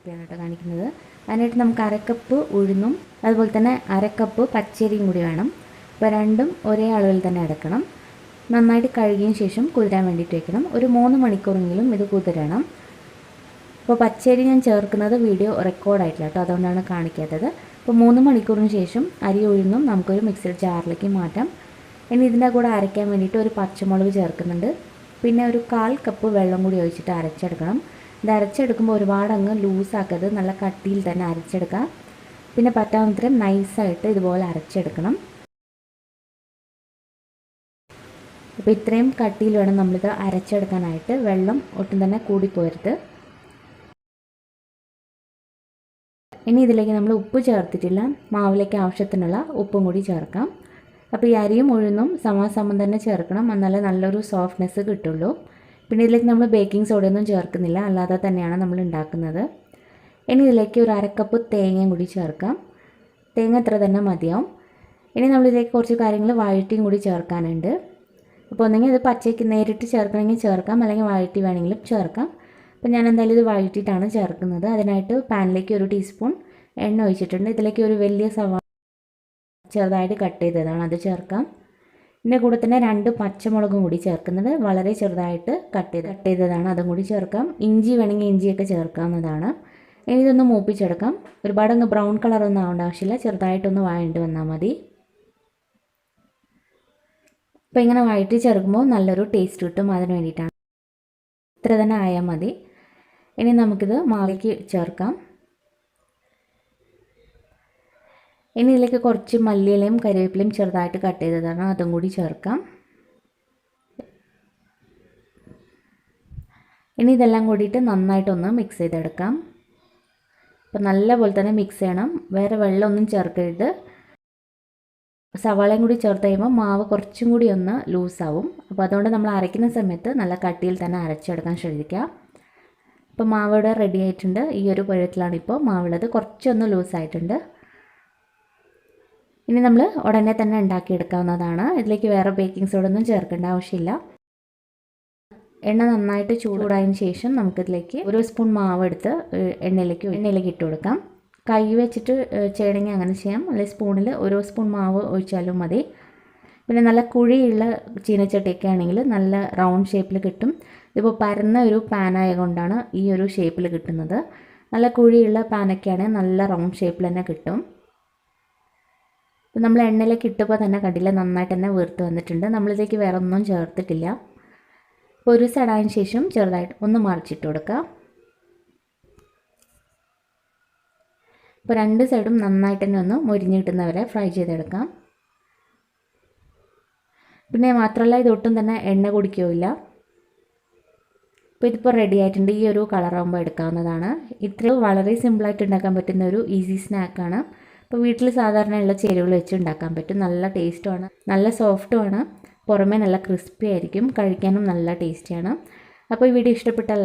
റെസിപ്പിയാണ് കേട്ടോ കാണിക്കുന്നത്. അതിനായിട്ട് നമുക്ക് അരക്കപ്പ് ഉഴുന്നും അതുപോലെ തന്നെ അരക്കപ്പ് പച്ചരിയും കൂടി വേണം. അപ്പോൾ രണ്ടും ഒരേ അളവിൽ തന്നെ എടുക്കണം. നന്നായിട്ട് കഴുകിയതിന് ശേഷം കുതിരാൻ വേണ്ടിയിട്ട് വയ്ക്കണം. ഒരു 3 മണിക്കൂറെങ്കിലും ഇത് കുതിരണം. അപ്പോൾ പച്ചരി ഞാൻ ചേർക്കുന്നത് വീഡിയോ റെക്കോർഡായിട്ടില്ല കേട്ടോ, അതുകൊണ്ടാണ് കാണിക്കാത്തത്. അപ്പോൾ 3 മണിക്കൂറിന് ശേഷം അരി ഉഴുന്നും നമുക്കൊരു മിക്സർ ജാറിലേക്ക് മാറ്റാം. ഇനി ഇതിൻ്റെ കൂടെ അരയ്ക്കാൻ വേണ്ടിയിട്ട് ഒരു പച്ചമുളക് ചേർക്കുന്നുണ്ട്. പിന്നെ ഒരു 1/4 കപ്പ് വെള്ളം കൂടി ഒഴിച്ചിട്ട് അരച്ചെടുക്കണം. ഇത് അരച്ചെടുക്കുമ്പോൾ ഒരുപാട് അങ്ങ് ലൂസാക്കരുത്, നല്ല കട്ടിയിൽ തന്നെ അരച്ചെടുക്കാം. പിന്നെ പറ്റാവുന്നത്രയും നൈസായിട്ട് ഇതുപോലെ അരച്ചെടുക്കണം. അപ്പോൾ ഇത്രയും കട്ടിയിൽ വേണം നമ്മളിത് അരച്ചെടുക്കാനായിട്ട്. വെള്ളം ഒട്ടും തന്നെ കൂടിപ്പോരുത്. ഇനി ഇതിലേക്ക് നമ്മൾ ഉപ്പ് ചേർത്തിട്ടില്ല, മാവിലേക്ക് ആവശ്യത്തിനുള്ള ഉപ്പും കൂടി ചേർക്കാം. അപ്പോൾ ഈ അരിയും ഉഴുന്നും സമാസമം തന്നെ ചേർക്കണം, എന്നാലേ നല്ലൊരു സോഫ്റ്റ്നെസ് കിട്ടുള്ളൂ. പിന്നെ ഇതിലേക്ക് നമ്മൾ ബേക്കിംഗ് സോഡയൊന്നും ചേർക്കുന്നില്ല, അല്ലാതെ തന്നെയാണ് നമ്മൾ ഉണ്ടാക്കുന്നത്. ഇനി ഇതിലേക്ക് ഒരു 1/2 കപ്പ് തേങ്ങയും കൂടി ചേർക്കാം. തേങ്ങ ഇത്ര തന്നെ മതിയാവും. ഇനി നമ്മളിതിലേക്ക് കുറച്ച് കാര്യങ്ങൾ വഴറ്റിയും കൂടി ചേർക്കാനുണ്ട്. അപ്പോൾ ഒന്നെങ്കിൽ ഇത് പച്ചയ്ക്ക് നേരിട്ട് ചേർക്കണമെങ്കിൽ ചേർക്കാം, അല്ലെങ്കിൽ വഴറ്റി വേണമെങ്കിലും ചേർക്കാം. അപ്പോൾ ഞാൻ എന്തായാലും ഇത് വഴറ്റിയിട്ടാണ് ചേർക്കുന്നത്. അതിനായിട്ട് പാനിലേക്ക് 1 ടീസ്പൂൺ എണ്ണ ഒഴിച്ചിട്ടുണ്ട്. ഇതിലേക്ക് ഒരു വലിയ സവാള ചെറുതായിട്ട് കട്ട് ചെയ്തതാണ്, അത് ചേർക്കാം. ഇതിൻ്റെ കൂടെ തന്നെ 2 പച്ചമുളകും കൂടി ചേർക്കുന്നത്, വളരെ ചെറുതായിട്ട് കട്ട് ചെയ്തതാണ്, അതും കൂടി ചേർക്കാം. ഇഞ്ചി വേണമെങ്കിൽ ഇഞ്ചിയൊക്കെ ചേർക്കാവുന്നതാണ്. ഇനി ഇതൊന്ന് മൂപ്പിച്ചെടുക്കാം. ഒരുപാട് അങ്ങ് ബ്രൗൺ കളറൊന്നും ആവേണ്ട ആവശ്യമില്ല, ചെറുതായിട്ടൊന്ന് വഴണ്ടി വന്നാൽ മതി. അപ്പോൾ ഇങ്ങനെ വഴറ്റി ചേർക്കുമ്പോൾ നല്ലൊരു ടേസ്റ്റ് കിട്ടും, അതിന് വേണ്ടിയിട്ടാണ്. ഇത്ര തന്നെ ആയാൽ മതി. ഇനി നമുക്കിത് മാവിലേക്ക് ചേർക്കാം. ഇനി ഇതിലേക്ക് കുറച്ച് മല്ലിയിലയും കരിവേപ്പിലയും ചെറുതായിട്ട് കട്ട് ചെയ്തതാണ്, അതും കൂടി ചേർക്കാം. ഇനി ഇതെല്ലാം കൂടിയിട്ട് നന്നായിട്ടൊന്ന് മിക്സ് ചെയ്തെടുക്കാം. അപ്പോൾ നല്ലപോലെ തന്നെ മിക്സ് ചെയ്യണം, വേറെ വെള്ളമൊന്നും ചേർക്കരുത്. സവാളയും കൂടി ചേർത്ത് കഴിയുമ്പോൾ മാവ് കുറച്ചും കൂടി ഒന്ന് ലൂസാവും. അപ്പോൾ അതുകൊണ്ട് നമ്മൾ അരയ്ക്കുന്ന സമയത്ത് നല്ല കട്ടിയിൽ തന്നെ അരച്ചെടുക്കാൻ ശ്രദ്ധിക്കുക. അപ്പോൾ മാവ് ഇവിടെ റെഡി ആയിട്ടുണ്ട്. ഈ ഒരു പരുവത്തിലാണ് ഇപ്പോൾ മാവുള്ളത്, കുറച്ചൊന്ന് ലൂസായിട്ടുണ്ട്. ഇനി നമ്മൾ ഉടനെ തന്നെ ഉണ്ടാക്കിയെടുക്കാവുന്നതാണ്. ഇതിലേക്ക് വേറെ ബേക്കിംഗ് സോഡ ഒന്നും ചേർക്കേണ്ട ആവശ്യമില്ല. എണ്ണ നന്നായിട്ട് ചൂടായതിന് ശേഷം നമുക്കിതിലേക്ക് 1 സ്പൂൺ മാവ് എടുത്ത് എണ്ണയിലേക്ക് ഇട്ട് കൊടുക്കാം. കൈ വെച്ചിട്ട് ചെയ്യണമെങ്കിൽ അങ്ങനെ ചെയ്യാം, അല്ലെങ്കിൽ സ്പൂണിൽ 1 സ്പൂൺ മാവ് ഒഴിച്ചാലും മതി. പിന്നെ നല്ല കുഴിയുള്ള ചീനച്ചട്ടിയൊക്കെ ആണെങ്കിൽ നല്ല റൗണ്ട് ഷേപ്പിൽ കിട്ടും. ഇതിപ്പോൾ പരന്ന ഒരു പാനായ കൊണ്ടാണ് ഈ ഒരു ഷേപ്പിൽ കിട്ടുന്നത്. നല്ല കുഴിയുള്ള പാനൊക്കെയാണെങ്കിൽ നല്ല റൗണ്ട് ഷേപ്പിൽ തന്നെ കിട്ടും. നമ്മൾ എണ്ണയിലേക്ക് ഇട്ടപ്പോൾ തന്നെ കണ്ടില്ല, നന്നായിട്ട് തന്നെ വീർത്ത് വന്നിട്ടുണ്ട്. നമ്മളിതിലേക്ക് വേറെ ഒന്നും ചേർത്തിട്ടില്ല. അപ്പോൾ ഒരു സൈഡായതിന് ശേഷം ചെറുതായിട്ട് ഒന്ന് മറിച്ചിട്ട് കൊടുക്കുക. ഇപ്പോൾ 2 സൈഡും നന്നായിട്ട് തന്നെ ഒന്ന് മൊരിഞ്ഞ് കിട്ടുന്നവരെ ഫ്രൈ ചെയ്തെടുക്കാം. പിന്നെ മാത്രമല്ല ഇതൊട്ടും തന്നെ എണ്ണ കുടിക്കുകയില്ല. അപ്പോൾ ഇതിപ്പോൾ റെഡി ആയിട്ടുണ്ട്. ഈ ഒരു കളറാകുമ്പോൾ എടുക്കാവുന്നതാണ്. ഇത്രയും വളരെ സിമ്പിളായിട്ട് ഉണ്ടാക്കാൻ പറ്റുന്ന ഒരു ഈസി സ്നാക്കാണ്. അപ്പോൾ വീട്ടിൽ സാധാരണയുള്ള ചേരുവകൾ വെച്ച് ഉണ്ടാക്കാൻ പറ്റും. നല്ല ടേസ്റ്റുമാണ്, നല്ല സോഫ്റ്റുമാണ്, പുറമേ നല്ല ക്രിസ്പി ആയിരിക്കും, കഴിക്കാനും നല്ല ടേസ്റ്റിയാണ്. അപ്പോൾ ഈ വീഡിയോ ഇഷ്ടപ്പെട്ടാൽ